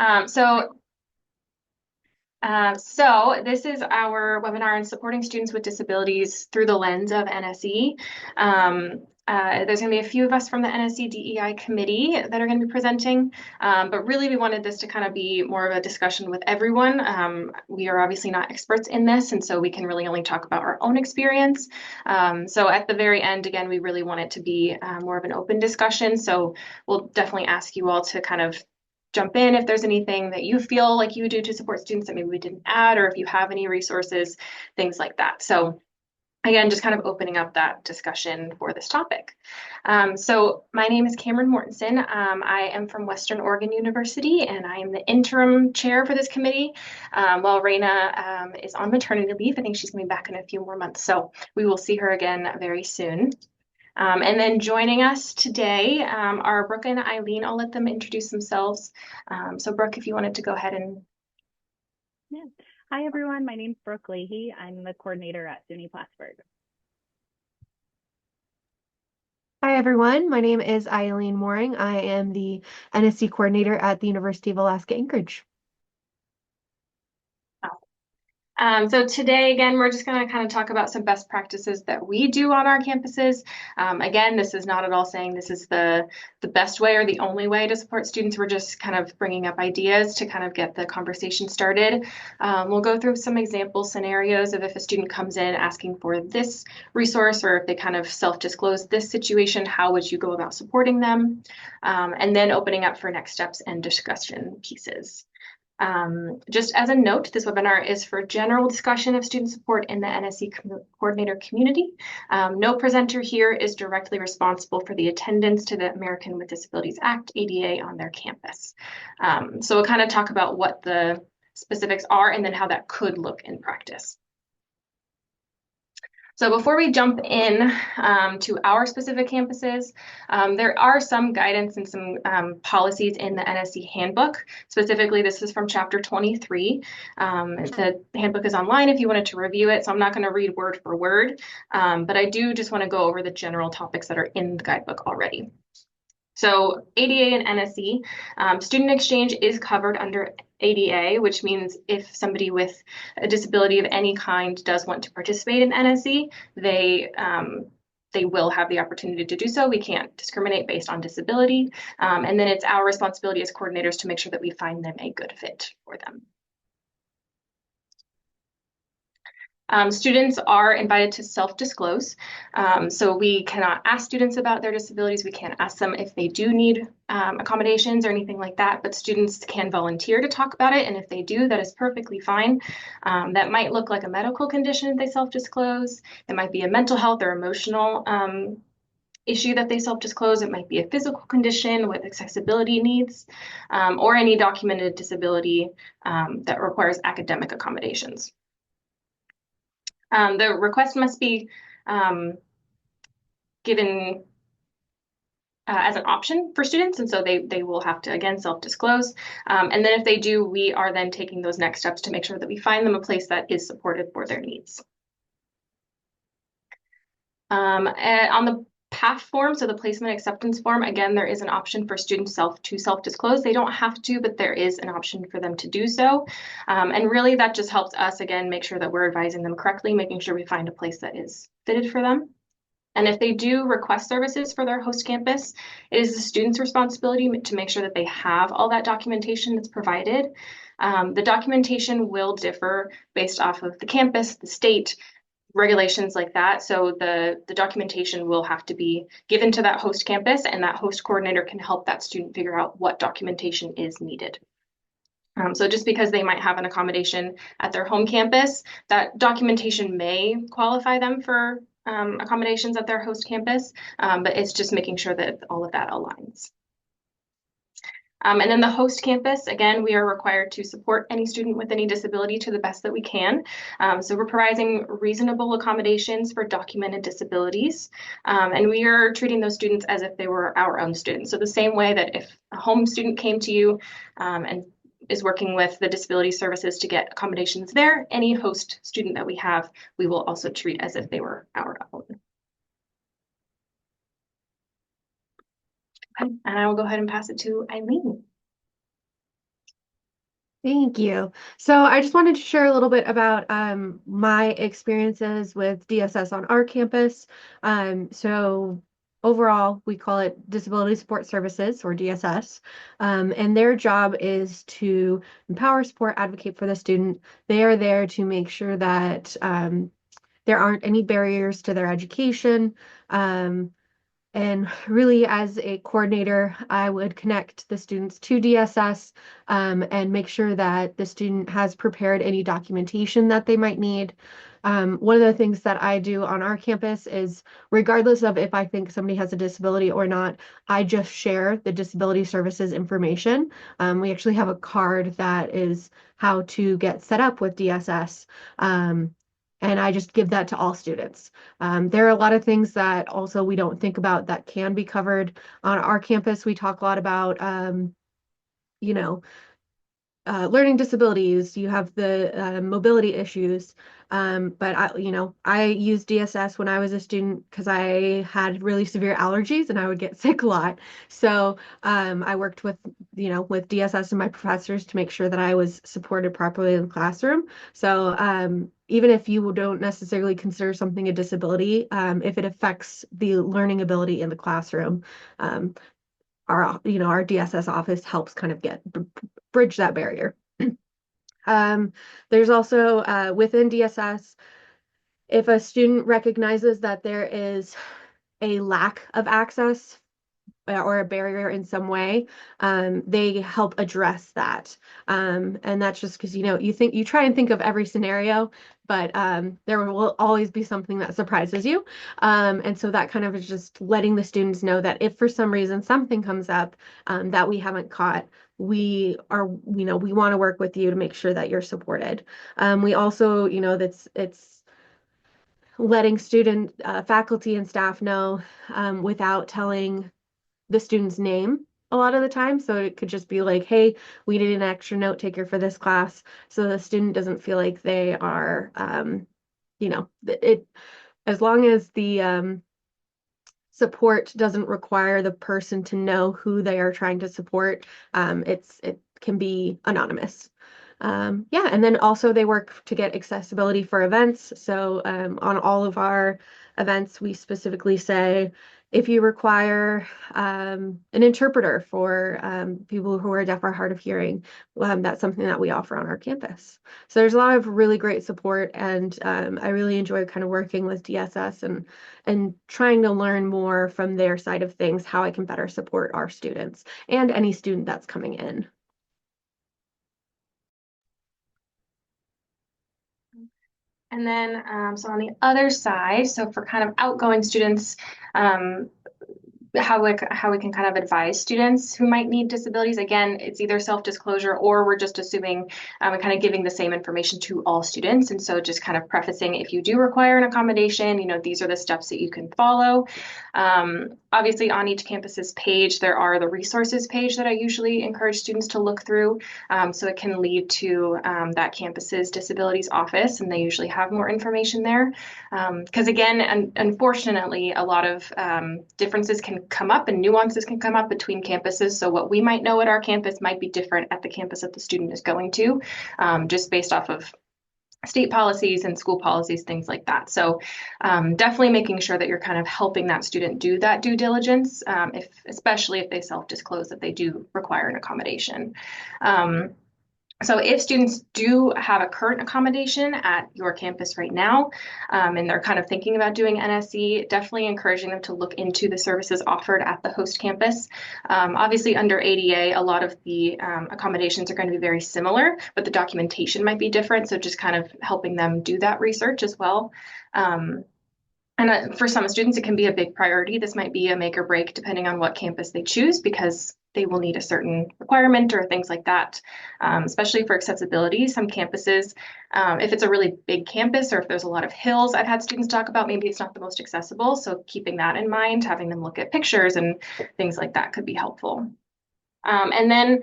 Um, so, so this is our webinar on supporting students with disabilities through the lens of NSE. There's going to be a few of us from the NSE DEI committee that are going to be presenting, but really we wanted this to kind of be more of a discussion with everyone. We are obviously not experts in this, and so we can really only talk about our own experience. So at the very end, again, we really want it to be more of an open discussion. So we'll definitely ask you all to kind of jump in if there's anything that you feel like you do to support students that maybe we didn't add, or if you have any resources, things like that. So again, just kind of opening up that discussion for this topic. So my name is Cameron Mortensen. I am from Western Oregon University, and I am the interim chair for this committee, while Raina is on maternity leave. I think she's coming back in a few more months, so we will see her again very soon. And then joining us today are Brooke and Eileen. I'll let them introduce themselves. So Brooke, if you wanted to go ahead and. Yeah. Hi, everyone. My name's Brooke Leahy. I'm the coordinator at SUNY Plattsburgh. Hi, everyone. My name is Eileen Mooring. I am the NSE coordinator at the University of Alaska Anchorage. So today, again, we're just going to kind of talk about some best practices that we do on our campuses. Again, this is not at all saying this is the best way or the only way to support students. We're just kind of bringing up ideas to kind of get the conversation started. We'll go through some example scenarios of if a student comes in asking for this resource, or if they kind of self-disclose this situation, how would you go about supporting them? And then opening up for next steps and discussion pieces. Just as a note, this webinar is for general discussion of student support in the NSE coordinator community. No presenter here is directly responsible for the attendance to the American with Disabilities Act, ADA, on their campus. So we'll kind of talk about what the specifics are and then how that could look in practice. So before we jump in to our specific campuses, there are some guidance and some policies in the NSE handbook. Specifically, this is from chapter 23. The handbook is online if you wanted to review it, so I'm not going to read word for word, but I do just want to go over the general topics that are in the guidebook already. So ADA and NSE, student exchange is covered under ADA, which means if somebody with a disability of any kind does want to participate in NSE, they will have the opportunity to do so. We can't discriminate based on disability. And then it's our responsibility as coordinators to make sure that we find them a good fit for them. Students are invited to self-disclose. So we cannot ask students about their disabilities. We can't ask them if they do need accommodations or anything like that, but students can volunteer to talk about it. And if they do, that is perfectly fine. That might look like a medical condition if they self-disclose. It might be a mental health or emotional issue that they self-disclose. It might be a physical condition with accessibility needs, or any documented disability that requires academic accommodations. The request must be given as an option for students, and so they will have to, again, self-disclose. And then if they do, we are then taking those next steps to make sure that we find them a place that is supportive for their needs. On the PAF form, so the placement acceptance form, again, there is an option for students to self-disclose. They don't have to, but there is an option for them to do so. And really that just helps us, again, make sure that we're advising them correctly, making sure we find a place that is fitted for them. And if they do request services for their host campus, it is the student's responsibility to make sure that they have all that documentation that's provided. The documentation will differ based off of the campus, the state, regulations like that. So the documentation will have to be given to that host campus, and that host coordinator can help that student figure out what documentation is needed. So just because they might have an accommodation at their home campus, that documentation may qualify them for accommodations at their host campus, but it's just making sure that all of that aligns. And then the host campus, again, we are required to support any student with any disability to the best that we can. So we're providing reasonable accommodations for documented disabilities. And we are treating those students as if they were our own students. So the same way that if a home student came to you and is working with the disability services to get accommodations there, any host student that we have, we will also treat as if they were our own. And I will go ahead and pass it to Eileen. Thank you. So I just wanted to share a little bit about my experiences with DSS on our campus. So overall, we call it Disability Support Services or DSS, and their job is to empower, support, advocate for the student. They are there to make sure that there aren't any barriers to their education. Um, and really, as a coordinator, I would connect the students to DSS and make sure that the student has prepared any documentation that they might need. One of the things that I do on our campus is, regardless of if I think somebody has a disability or not, I just share the disability services information. We actually have a card that is how to get set up with DSS. And I just give that to all students. There are a lot of things that also we don't think about that can be covered on our campus. We talk a lot about, you know, learning disabilities, you have the mobility issues. But I used DSS when I was a student because I had really severe allergies and I would get sick a lot. So I worked with DSS and my professors to make sure that I was supported properly in the classroom. So even if you don't necessarily consider something a disability, if it affects the learning ability in the classroom, um, our DSS office helps kind of bridge that barrier. Um, there's also within DSS, if a student recognizes that there is a lack of access or a barrier in some way, they help address that. And that's just because you try and think of every scenario, but there will always be something that surprises you. And so that kind of is just letting the students know that if for some reason something comes up that we haven't caught, we want to work with you to make sure that you're supported. We also, that's it's letting faculty and staff know without telling the student's name a lot of the time. So it could just be like, hey, we need an extra note taker for this class. So the student doesn't feel like they are, as long as the support doesn't require the person to know who they are trying to support, it can be anonymous. Yeah, and then also they work to get accessibility for events. So on all of our events, we specifically say if you require an interpreter for people who are deaf or hard of hearing, that's something that we offer on our campus. So there's a lot of really great support, and I really enjoy kind of working with DSS and trying to learn more from their side of things, how I can better support our students and any student that's coming in. And then, so on the other side, so for kind of outgoing students, how we can kind of advise students who might need disabilities. Again, it's either self-disclosure or we're just assuming and kind of giving the same information to all students. And so just kind of prefacing, if you do require an accommodation, these are the steps that you can follow. Obviously, on each campus's page, there are the resources page that I usually encourage students to look through. So it can lead to that campus's disabilities office, and they usually have more information there. Because again, unfortunately, a lot of differences can come up and nuances can come up between campuses. So what we might know at our campus might be different at the campus that the student is going to, just based off of state policies and school policies, things like that. So definitely making sure that you're kind of helping that student do that due diligence, especially if they self-disclose that they do require an accommodation. So if students do have a current accommodation at your campus right now, and they're kind of thinking about doing NSE, definitely encouraging them to look into the services offered at the host campus. Obviously, under ADA, a lot of the accommodations are going to be very similar, but the documentation might be different. So just kind of helping them do that research as well. And for some students, it can be a big priority. This might be a make or break depending on what campus they choose because they will need a certain requirement or things like that, especially for accessibility. Some campuses, if it's a really big campus or if there's a lot of hills, I've had students talk about maybe it's not the most accessible. So keeping that in mind, having them look at pictures and things like that could be helpful. And then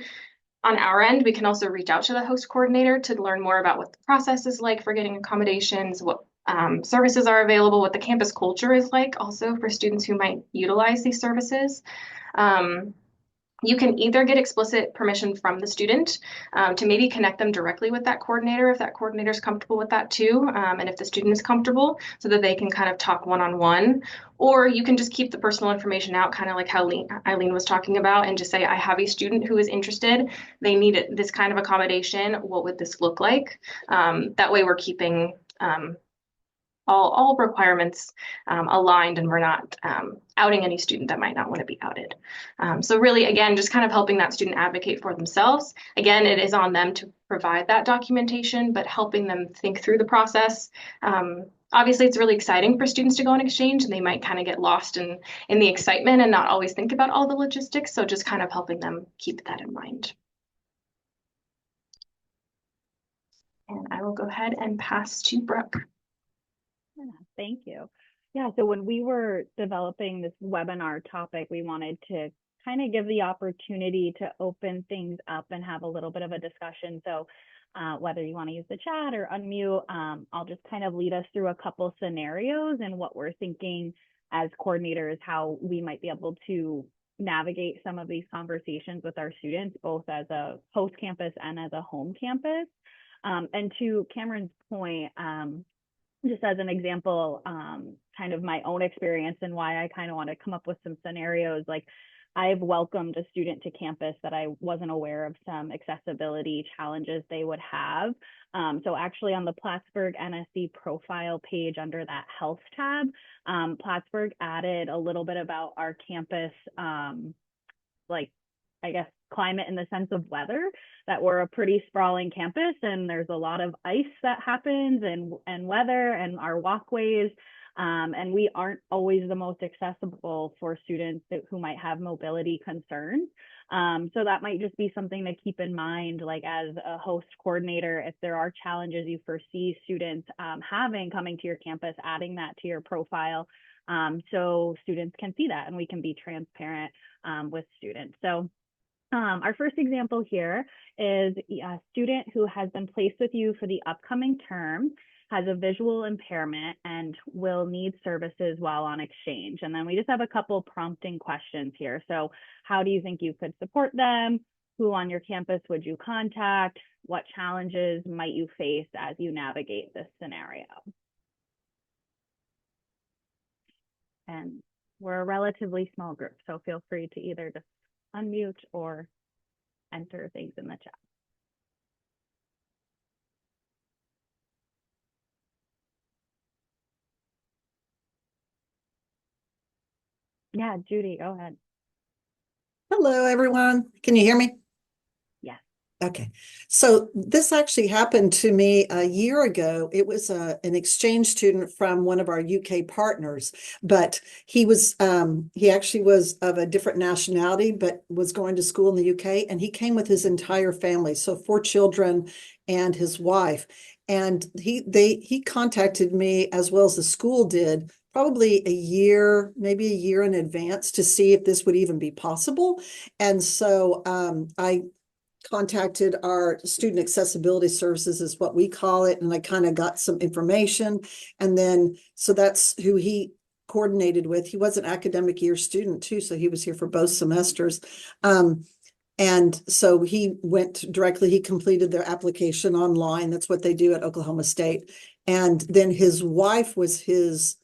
on our end, we can also reach out to the host coordinator to learn more about what the process is like for getting accommodations, what services are available, what the campus culture is like also for students who might utilize these services. You can either get explicit permission from the student to maybe connect them directly with that coordinator if that coordinator is comfortable with that too, and if the student is comfortable, so that they can kind of talk one-on-one. Or you can just keep the personal information out, kind of like how Eileen was talking about, and just say, I have a student who is interested. They need this kind of accommodation. What would this look like? That way we're keeping all requirements aligned, and we're not outing any student that might not want to be outed. So really, again, just kind of helping that student advocate for themselves. Again, it is on them to provide that documentation, but helping them think through the process. Obviously, it's really exciting for students to go on exchange, and they might kind of get lost in the excitement and not always think about all the logistics. So just kind of helping them keep that in mind. And I will go ahead and pass to Brooke. Yeah, thank you. Yeah, so when we were developing this webinar topic, we wanted to kind of give the opportunity to open things up and have a little bit of a discussion. So whether you want to use the chat or unmute, I'll just kind of lead us through a couple scenarios and what we're thinking as coordinators, how we might be able to navigate some of these conversations with our students, both as a host campus and as a home campus. And to Cameron's point, just as an example, kind of my own experience and why I kind of want to come up with some scenarios. Like, I've welcomed a student to campus that I wasn't aware of some accessibility challenges they would have. So actually on the Plattsburgh NSE profile page under that health tab, Plattsburgh added a little bit about our campus, like, I guess, climate in the sense of weather, that we're a pretty sprawling campus and there's a lot of ice that happens and weather and our walkways. And we aren't always the most accessible for students who might have mobility concerns. So that might just be something to keep in mind, like as a host coordinator, if there are challenges you foresee students coming to your campus, adding that to your profile so students can see that and we can be transparent with students. So our first example here is a student who has been placed with you for the upcoming term, has a visual impairment, and will need services while on exchange. And then we just have a couple prompting questions here. So how do you think you could support them? Who on your campus would you contact? What challenges might you face as you navigate this scenario? And we're a relatively small group, so feel free to either just unmute or enter things in the chat. Yeah, Judy, go ahead. Hello, everyone. Can you hear me? Yes. Okay. So this actually happened to me a year ago. It was an exchange student from one of our UK partners, but he actually was of a different nationality, but was going to school in the UK, and he came with his entire family, so 4 children and his wife. And he contacted me, as well as the school did, probably maybe a year in advance, to see if this would even be possible. And so I contacted our student accessibility services, is what we call it, and I kind of got some information. And then, so that's who he coordinated with. He was an academic year student too, so he was here for both semesters. And so he completed their application online. That's what they do at Oklahoma State. And then his wife was his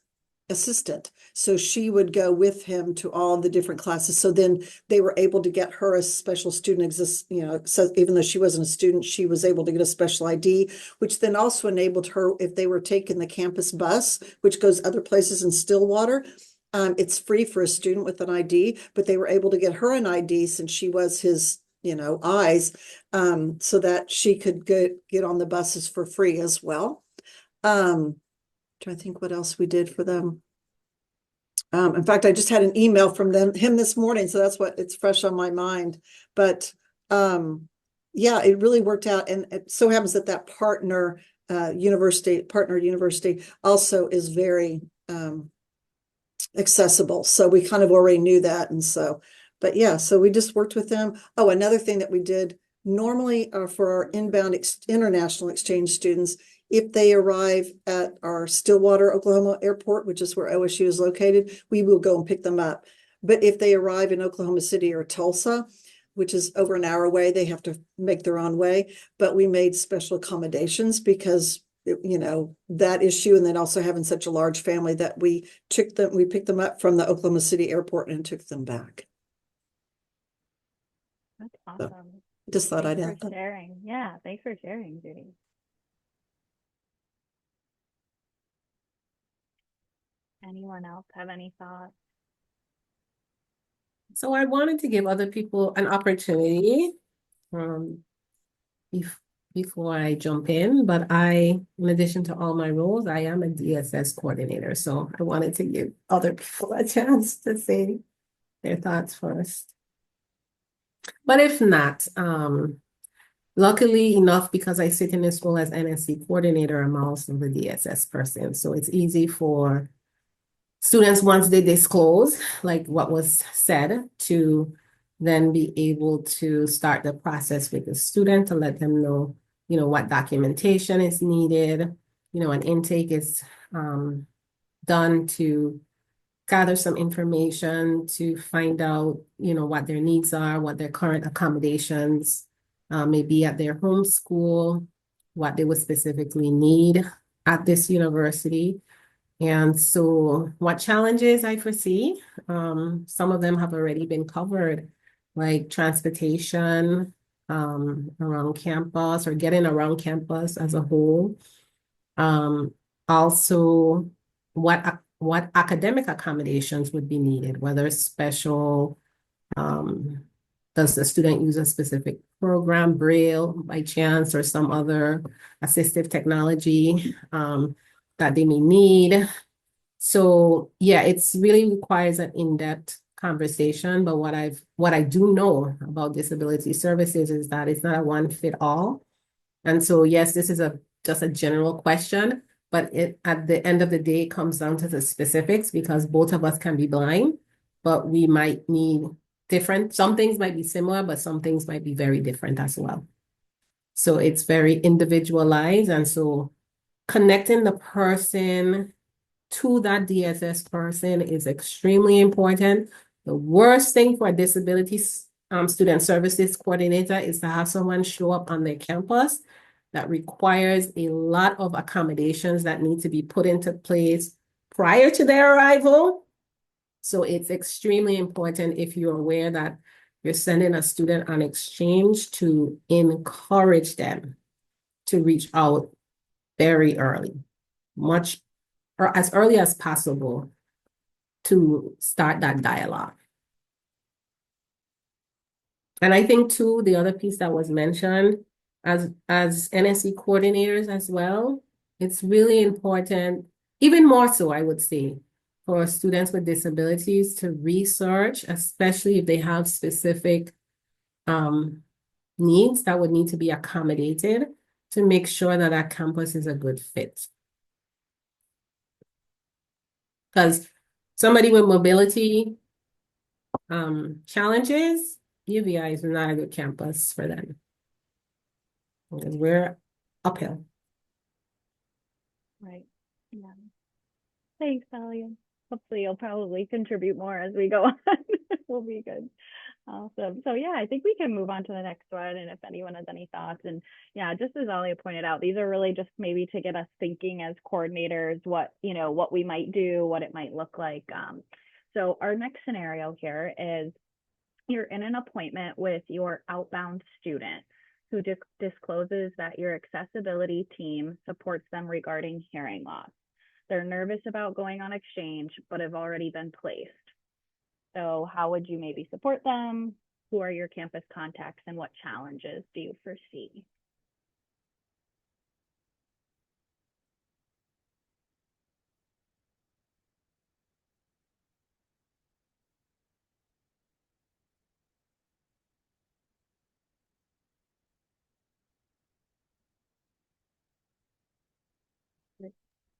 assistant, so she would go with him to all the different classes. So then they were able to get her a special student so even though she wasn't a student, she was able to get a special ID, which then also enabled her, if they were taking the campus bus, which goes other places in Stillwater, it's free for a student with an ID, but they were able to get her an ID since she was his eyes, so that she could get on the buses for free as well. Trying to think what else we did for them. In fact, I just had an email from him this morning, so that's what it's fresh on my mind. But yeah, it really worked out, and it so happens that that partner university also is very accessible. So we kind of already knew that, and so, but yeah, so we just worked with them. Oh, another thing that we did normally for our inbound international exchange students, if they arrive at our Stillwater, Oklahoma airport, which is where OSU is located, we will go and pick them up. But if they arrive in Oklahoma City or Tulsa, which is over an hour away. They have to make their own way, but we made special accommodations because that issue, and then also having such a large family that we picked them up from the Oklahoma City airport and took them back. That's So awesome. just thought Thanks I'd for add that. sharing. Yeah, thanks for sharing, Judy. Anyone else have any thoughts? So I wanted to give other people an opportunity um, bef before I jump in, but in addition to all my roles, I am a DSS coordinator. So I wanted to give other people a chance to say their thoughts first. But if not, luckily enough, because I sit in this role as NSE coordinator, I'm also the DSS person. So it's easy for students, once they disclose, like what was said, to then be able to start the process with the student to let them know, what documentation is needed, an intake is done to gather some information to find out, what their needs are, what their current accommodations may be at their home school, what they would specifically need at this university. And so what challenges I foresee, some of them have already been covered, like transportation around campus or getting around campus as a whole. Also, what academic accommodations would be needed, whether special, does the student use a specific program, Braille by chance, or some other assistive technology that they may need. So yeah, it's really requires an in-depth conversation. But what I do know about disability services is that it's not a one fit all. And so yes, this is just a general question, but at the end of the day, it comes down to the specifics because both of us can be blind, but we might need some things might be similar, but some things might be very different as well. So it's very individualized. And so connecting the person to that DSS person is extremely important. The worst thing for a disabilities student services coordinator is to have someone show up on their campus that requires a lot of accommodations that need to be put into place prior to their arrival. So it's extremely important, if you're aware that you're sending a student on exchange, to encourage them to reach out very early, much or as early as possible, to start that dialogue. And I think too, the other piece that was mentioned, as NSE coordinators as well, it's really important, even more so, I would say, for students with disabilities to research, especially if they have specific needs that would need to be accommodated, to make sure that that campus is a good fit. Because somebody with mobility challenges, UVI is not a good campus for them because we're uphill. Right. Yeah. Thanks, Talia. Hopefully you'll probably contribute more as we go on. We'll be good. Awesome. So yeah, I think we can move on to the next one. And if anyone has any thoughts, and yeah, just as Alia pointed out, these are really just maybe to get us thinking as coordinators, what we might do, what it might look like. So our next scenario here is you're in an appointment with your outbound student who discloses that your accessibility team supports them regarding hearing loss. They're nervous about going on exchange, but have already been placed. So how would you maybe support them? Who are your campus contacts, and what challenges do you foresee?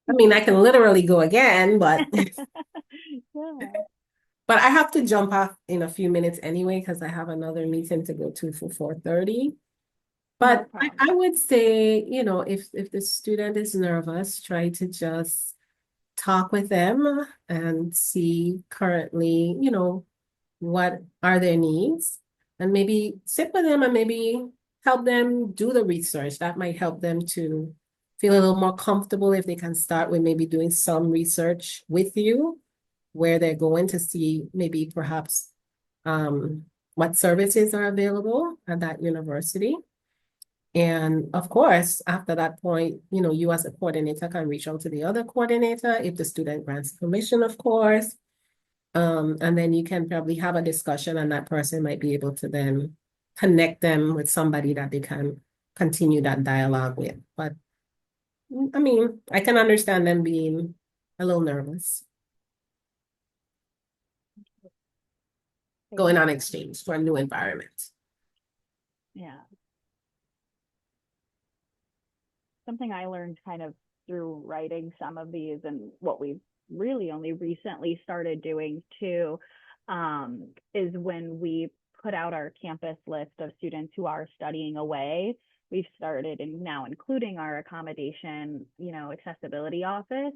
I mean, I can literally go again, but Yeah. but I have to jump off in a few minutes anyway because I have another meeting to go to for 4:30. But No I would say, if the student is nervous, try to just talk with them and see currently, what are their needs. and maybe sit with them and maybe help them do the research. That might help them to feel a little more comfortable if they can start with maybe doing some research with you, where they're going to see maybe perhaps what services are available at that university. And of course, after that point, you as a coordinator can reach out to the other coordinator if the student grants permission, of course. And then you can probably have a discussion, and that person might be able to then connect them with somebody that they can continue that dialogue with. But I mean, I can understand them being a little nervous going on exchange for a new environment. Yeah. Something I learned kind of through writing some of these, and what we've really only recently started doing too, is when we put out our campus list of students who are studying away, we've started and now including our accommodation, accessibility office,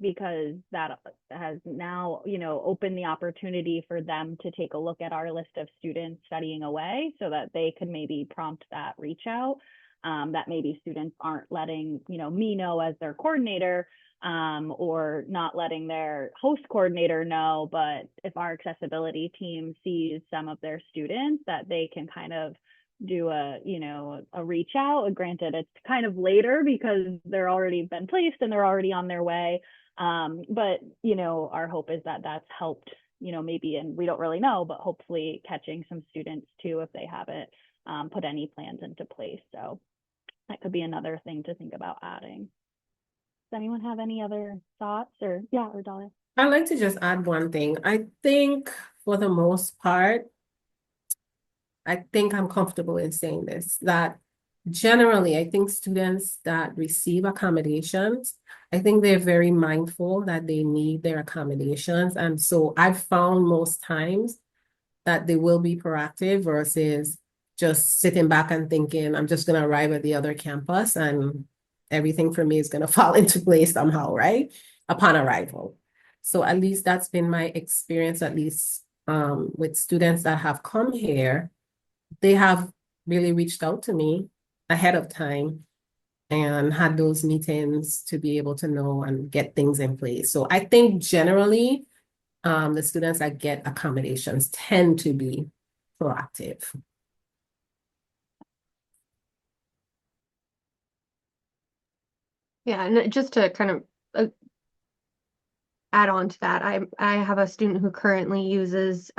because that has now, opened the opportunity for them to take a look at our list of students studying away so that they could maybe prompt that reach out. That maybe students aren't letting, me know as their coordinator, or not letting their host coordinator know. But if our accessibility team sees some of their students, that they can kind of do a reach out. Granted, it's kind of later because they're already been placed and they're already on their way. But, our hope is that that's helped, maybe, and we don't really know, but hopefully catching some students too, if they haven't put any plans into place. So that could be another thing to think about adding. Does anyone have any other thoughts? Or Dahlia? I'd like to just add one thing. I think for the most part, I think I'm comfortable in saying this, that generally, I think students that receive accommodations, I think they're very mindful that they need their accommodations. And so I've found most times that they will be proactive versus just sitting back and thinking, I'm just going to arrive at the other campus and everything for me is going to fall into place somehow, right? Upon arrival. So at least that's been my experience, at least with students that have come here. They have really reached out to me ahead of time and had those meetings to be able to know and get things in place. So I think generally, the students that get accommodations tend to be proactive. Yeah, and just to kind of add on to that, I have a student who currently uses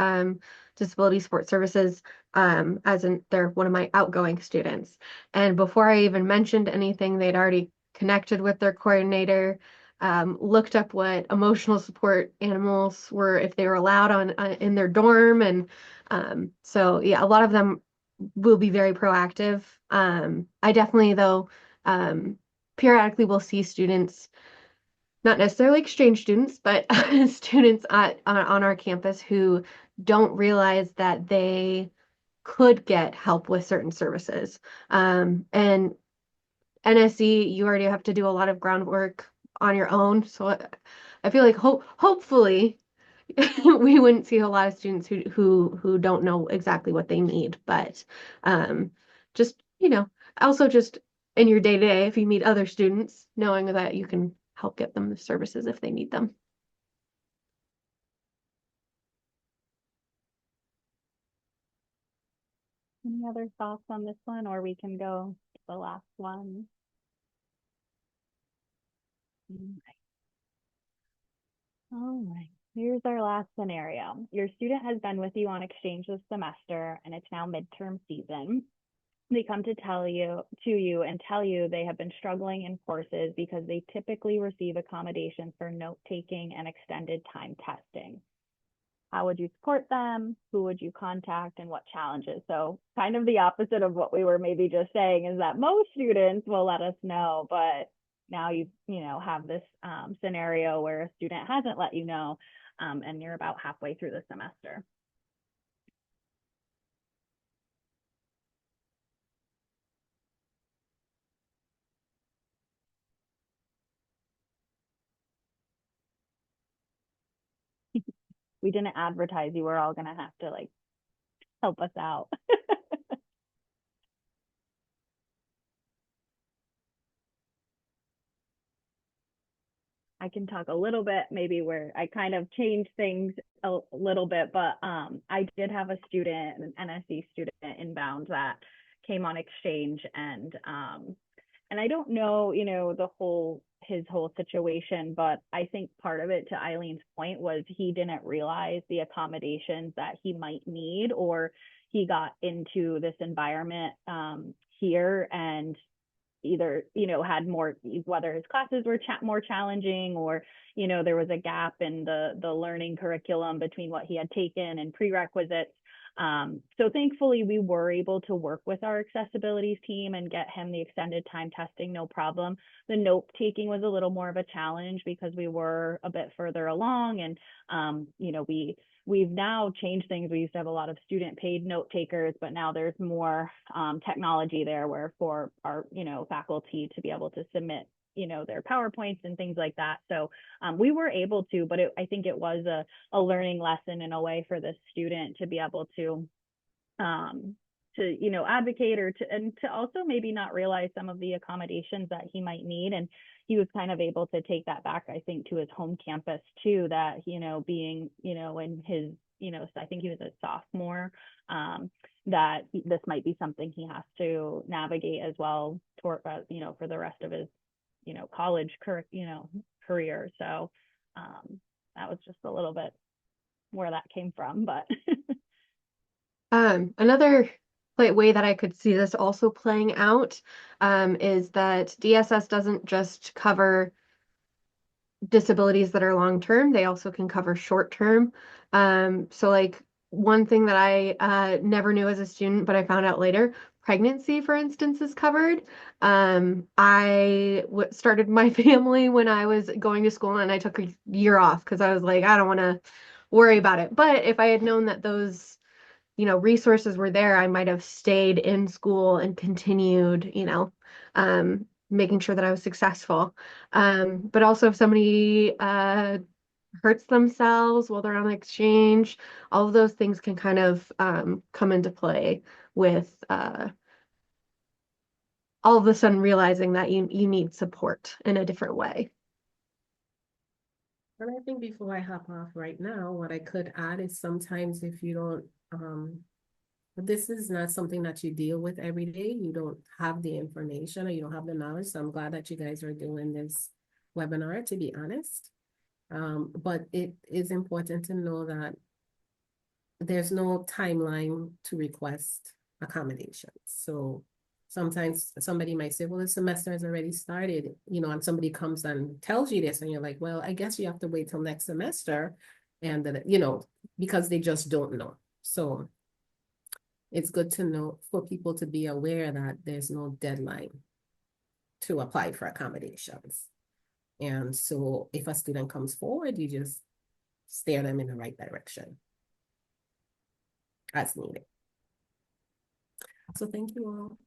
disability support services they're one of my outgoing students. And before I even mentioned anything, they'd already connected with their coordinator, looked up what emotional support animals were, if they were allowed on in their dorm. And so yeah, a lot of them will be very proactive. I definitely though periodically will see students, not necessarily exchange students, but students on our campus who don't realize that they could get help with certain services. And NSE, you already have to do a lot of groundwork on your own. So I feel like hopefully we wouldn't see a lot of students who don't know exactly what they need. But just, also just in your day to day, if you meet other students, knowing that you can help get them the services if they need them. Any other thoughts on this one, or we can go to the last one? All right. Here's our last scenario. Your student has been with you on exchange this semester, and it's now midterm season. They come to you and tell you they have been struggling in courses because they typically receive accommodations for note taking and extended time testing. How would you support them? Who would you contact, and what challenges? So kind of the opposite of what we were maybe just saying, is that most students will let us know, but now you have this scenario where a student hasn't let you know, and you're about halfway through the semester. We didn't advertise you were all gonna have to help us out. I can talk a little bit, maybe where I kind of changed things a little bit, but I did have a student, an NSE student inbound that came on exchange, and I don't know, his whole situation, but I think part of it, to Eileen's point, was he didn't realize the accommodations that he might need, or he got into this environment here and either had more, whether his classes were more challenging, or there was a gap in the learning curriculum between what he had taken and prerequisites. So thankfully we were able to work with our accessibilities team and get him the extended time testing, no problem. The note taking was a little more of a challenge because we were a bit further along, and we've now changed things. We used to have a lot of student paid note takers, but now there's more technology there where for our faculty to be able to submit their PowerPoints and things like that. So we were able to, but I think it was a learning lesson in a way for the student to be able to advocate, or and to also maybe not realize some of the accommodations that he might need. And he was kind of able to take that back, I think, to his home campus too, that being in his I think he was a sophomore, that this might be something he has to navigate as well for for the rest of his college career. So that was just a little bit where that came from. But Another way that I could see this also playing out is that DSS doesn't just cover disabilities that are long term, they also can cover short term. So like one thing that I never knew as a student, but I found out later, pregnancy, for instance, is covered. I started my family when I was going to school, and I took a year off because I was like, I don't want to worry about it. But if I had known that those resources were there, I might have stayed in school and continued, making sure that I was successful. But also if somebody hurts themselves while they're on exchange, all of those things can kind of come into play with all of a sudden realizing that you need support in a different way. And I think before I hop off right now, what I could add is sometimes if you don't, this is not something that you deal with every day, you don't have the information or you don't have the knowledge. So I'm glad that you guys are doing this webinar, to be honest. But it is important to know that there's no timeline to request accommodations. So sometimes somebody might say, well, the semester has already started, and somebody comes and tells you this, and you're like, well, I guess you have to wait till next semester. And, because they just don't know. So it's good to know, for people to be aware that there's no deadline to apply for accommodations. And so if a student comes forward, you just steer them in the right direction as needed. So thank you all.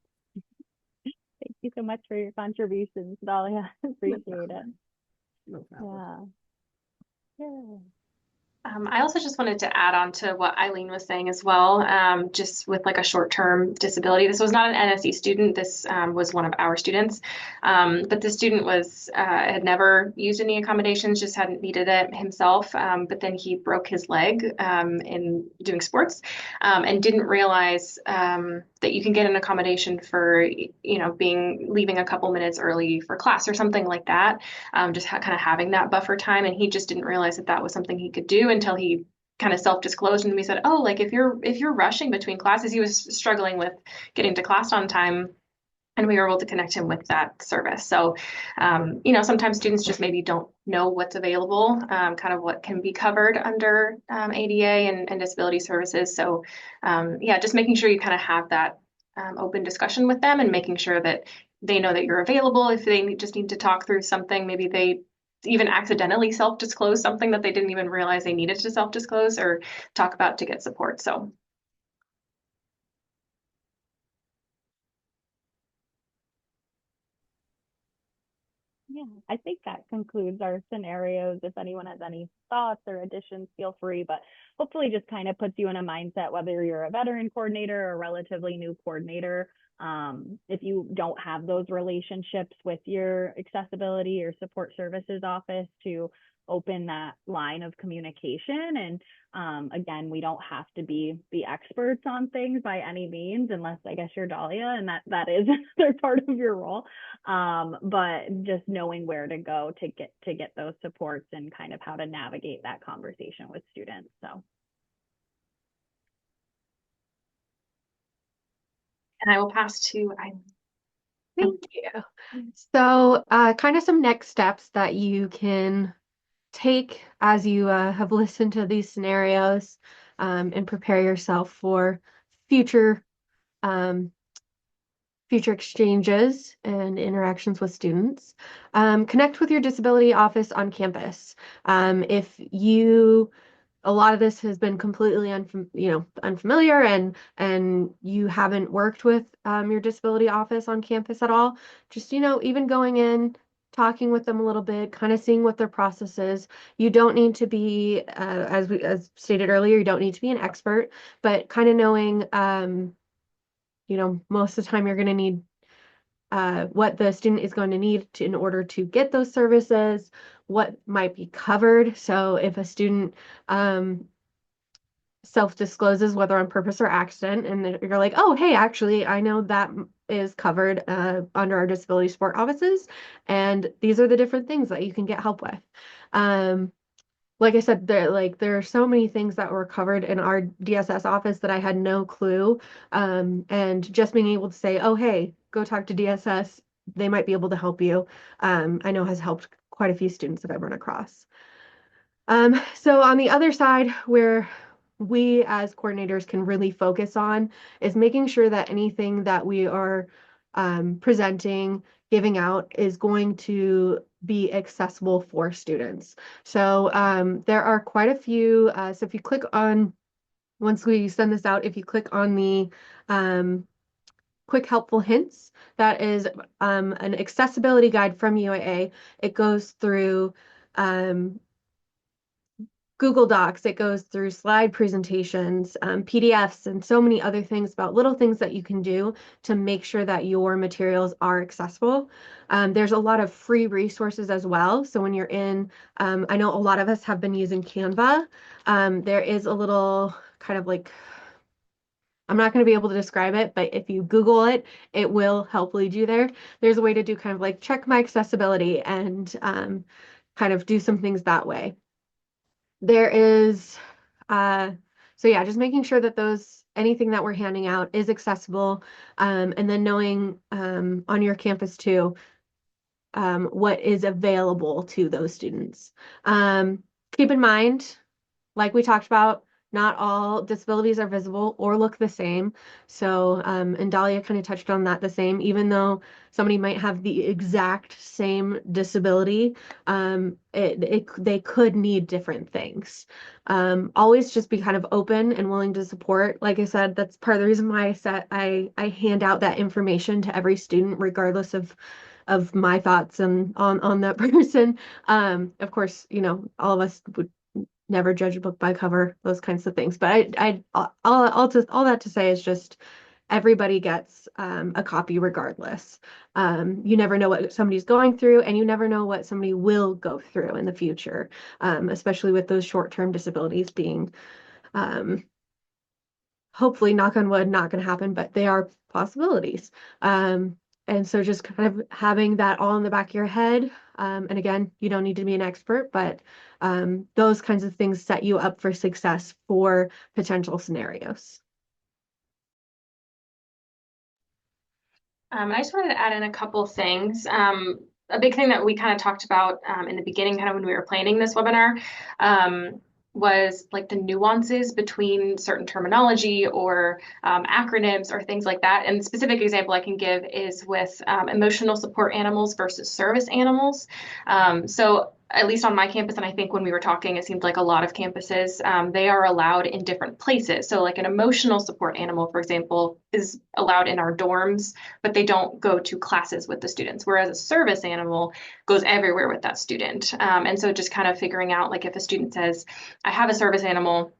thank you so much for your contributions, Dahlia. Appreciate it. No problem. Yeah. I also just wanted to add on to what Eileen was saying as well, just with like a short-term disability. This was not an NSE student. This was one of our students, but the student had never used any accommodations, just hadn't needed it himself. But then he broke his leg in doing sports, and didn't realize that you can get an accommodation for leaving a couple minutes early for class or something like that. Just kind of having that buffer time, and he just didn't realize that was something he could do until he kind of self-disclosed, and we said, oh, like if you're rushing between classes, he was struggling with getting to class on time, and we were able to connect him with that service. So sometimes students just maybe don't know what's available, kind of what can be covered under ADA and disability services. So just making sure you kind of have that open discussion with them, and making sure that they know that you're available. If they just need to talk through something, maybe they even accidentally self-disclose something that they didn't even realize they needed to self-disclose or talk about to get support. So Yeah, I think that concludes our scenarios. If anyone has any thoughts or additions, feel free, but hopefully just kind of puts you in a mindset, whether you're a veteran coordinator or a relatively new coordinator. If you don't have those relationships with your accessibility or support services office to open that line of communication. And again, we don't have to be the experts on things by any means, unless I guess you're Dahlia, and that is another part of your role. But just knowing where to go to get those supports and kind of how to navigate that conversation with students. So And I will pass to Eileen. Thank you. So, kind of some next steps that you can take as you have listened to these scenarios and prepare yourself for future um, future exchanges and interactions with students. Connect with your disability office on campus. If you a lot of this has been completely unfamiliar and you haven't worked with your disability office on campus at all, just even going in, talking with them a little bit, kind of seeing what their process is. You don't need to be as stated earlier, you don't need to be an expert, but kind of knowing most of the time you're going to need what the student is going to need in order to get those services, what might be covered. So if a student self-discloses, whether on purpose or accident, and you're like, oh, hey, actually, I know that is covered under our disability support offices, and these are the different things that you can get help with. Like I said, there are so many things that were covered in our DSS office that I had no clue. And just being able to say, oh, hey, go talk to DSS, they might be able to help you. I know has helped quite a few students that I've run across. So on the other side, where we as coordinators can really focus on is making sure that anything that we are presenting, giving out is going to be accessible for students. So there are quite a few. So if you click on, once we send this out, if you click on the quick helpful hints, that is an accessibility guide from UAA. It goes through Google Docs, it goes through slide presentations, PDFs, and so many other things about little things that you can do to make sure that your materials are accessible. There's a lot of free resources as well. So when you're in, I know a lot of us have been using Canva. There is a little kind of like, I'm not going to be able to describe it, but if you Google it, it will help lead you there. There's a way to do kind of like check my accessibility and kind of do some things that way. There is, so yeah, just making sure that anything that we're handing out is accessible, and then knowing on your campus too, what is available to those students. Keep in mind, like we talked about, not all disabilities are visible or look the same. So, and Dahlia kind of touched on that the same, even though somebody might have the exact same disability, they could need different things. Always just be kind of open and willing to support. Like I said, that's part of the reason why I hand out that information to every student, regardless of my thoughts and on that person. Of course, all of us would never judge a book by cover, those kinds of things. But all that to say is just everybody gets a copy regardless. You never know what somebody's going through, and you never know what somebody will go through in the future, especially with those short-term disabilities being hopefully, knock on wood, not going to happen, but they are possibilities. And so just kind of having that all in the back of your head. And again, you don't need to be an expert, but those kinds of things set you up for success for potential scenarios. I just wanted to add in a couple things. A big thing that we kind of talked about in the beginning, kind of when we were planning this webinar, was like the nuances between certain terminology or acronyms or things like that. And the specific example I can give is with emotional support animals versus service animals. So at least on my campus, and I think when we were talking, it seemed like a lot of campuses, they are allowed in different places. So like an emotional support animal, for example, is allowed in our dorms, but they don't go to classes with the students. Whereas a service animal goes everywhere with that student. And so just kind of figuring out, like if a student says, I have a service animal,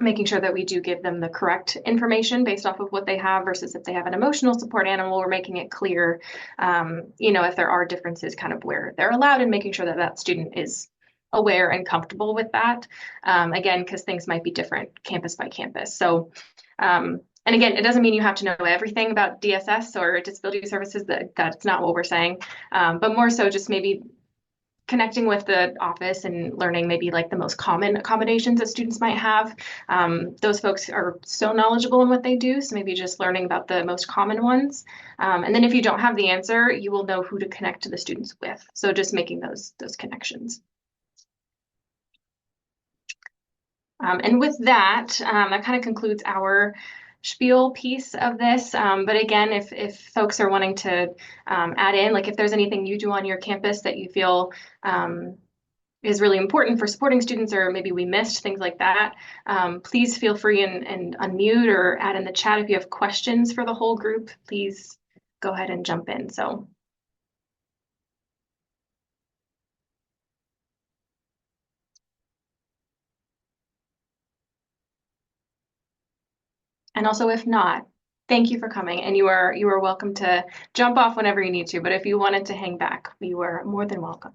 making sure that we do give them the correct information based off of what they have versus if they have an emotional support animal, we're making it clear, if there are differences kind of where they're allowed and making sure that that student is aware and comfortable with that. Again, because things might be different campus by campus. So, and again, it doesn't mean you have to know everything about DSS or disability services. That's not what we're saying. But more so just maybe connecting with the office and learning maybe like the most common accommodations that students might have. Those folks are so knowledgeable in what they do, so maybe just learning about the most common ones. And then if you don't have the answer, you will know who to connect to the students with. So just making those connections. And with that, that kind of concludes our spiel piece of this. But again, if folks are wanting to add in, like if there's anything you do on your campus that you feel is really important for supporting students, or maybe we missed things like that, please feel free and unmute or add in the chat. If you have questions for the whole group, please go ahead and jump in. So. And also, if not, thank you for coming, and you are welcome to jump off whenever you need to. But if you wanted to hang back, you are more than welcome.